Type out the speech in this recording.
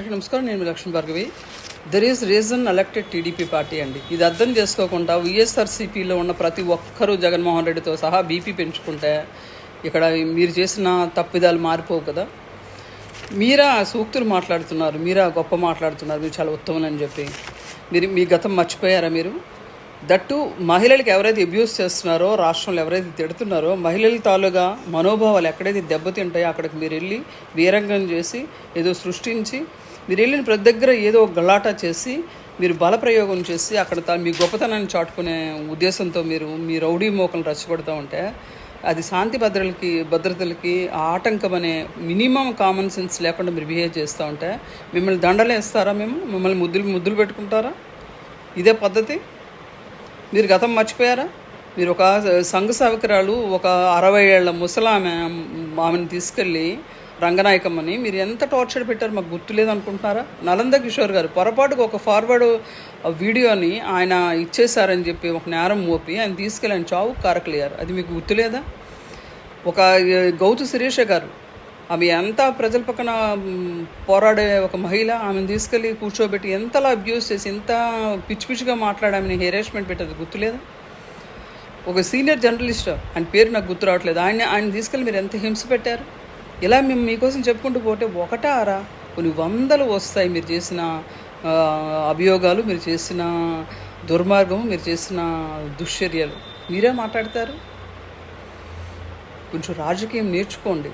నమస్కారం, నేను మీ Lakshmi Bhargavi. There is reason elected TDP party అండి. ఇది అర్థం చేసుకోకుండా వైఎస్ఆర్సీపీలో ఉన్న ప్రతి ఒక్కరూ జగన్మోహన్ రెడ్డితో సహా బీపీ పెంచుకుంటే ఇక్కడ మీరు చేసిన తప్పిదాలు మారిపోవు కదా. మీరా సూక్తులు మాట్లాడుతున్నారు, మీరా గొప్ప మాట్లాడుతున్నారు, మీరు చాలా ఉత్తమని చెప్పి మీరు మీ గతం మర్చిపోయారా? మీరు దట్టు మహిళలకు ఎవరైతే అబ్యూస్ చేస్తున్నారో, రాష్ట్రంలో ఎవరైతే తిడుతున్నారో, మహిళల తాలూగా మనోభావాలు ఎక్కడైతే దెబ్బతింటాయో అక్కడికి మీరు వెళ్ళి వీరంగం చేసి ఏదో సృష్టించి, మీరు వెళ్ళిన ప్రతి దగ్గర ఏదో గలాటా చేసి, మీరు బలప్రయోగం చేసి అక్కడ మీ గొప్పతనాన్ని చాటుకునే ఉద్దేశంతో మీరు మీ రౌడీ మోకలను రచ్చగొడుతూ ఉంటే అది శాంతి భద్రతలకి ఆటంకం అనే మినిమం కామన్ సెన్స్ లేకుండా మీరు బిహేవ్ చేస్తూ ఉంటే మిమ్మల్ని దండలు వేస్తారా? మిమ్మల్ని ముద్దులు పెట్టుకుంటారా? ఇదే పద్ధతి? మీరు గతం మర్చిపోయారా? మీరు ఒక సంఘ సేవకురాలు, ఒక 60 ఏళ్ల ఆమెను తీసుకెళ్ళి రంగనాయకమ్మని మీరు ఎంత టార్చర్ పెట్టారు మాకు గుర్తులేదు అనుకుంటున్నారా? నలంద కిషోర్ గారు పొరపాటుగా ఒక ఫార్వర్డ్ వీడియోని ఆయన ఇచ్చేశారని చెప్పి ఒక నేరం మోపి ఆయన తీసుకెళ్ళి ఆయన చావు కారకలేయారు. అది మీకు గుర్తులేదా? ఒక గౌతు శిరీష గారు, ఆమె ఎంత ప్రజల పక్కన పోరాడే ఒక మహిళ, ఆమెను తీసుకెళ్ళి కూర్చోబెట్టి ఎంతలా అబ్యూస్ చేసి ఎంత పిచ్చిగా మాట్లాడి ఆమెను హెరాస్మెంట్ పెట్టేది గుర్తులేదా? ఒక సీనియర్ జర్నలిస్ట్, ఆయన పేరు నాకు గుర్తు రావట్లేదు, ఆయన తీసుకెళ్ళి మీరు ఎంత హింస పెట్టారు? ఇలా మేము మీకోసం చెప్పుకుంటూ పోతే ఒకటా అరా కొన్ని వందలు వస్తాయి. మీరు చేసిన అభియోగాలు, మీరు చేసిన దుర్మార్గం, మీరు చేసిన దుశ్చర్యలు మీరే మాట్లాడతారు. కొంచెం రాజకీయం నేర్చుకోండి.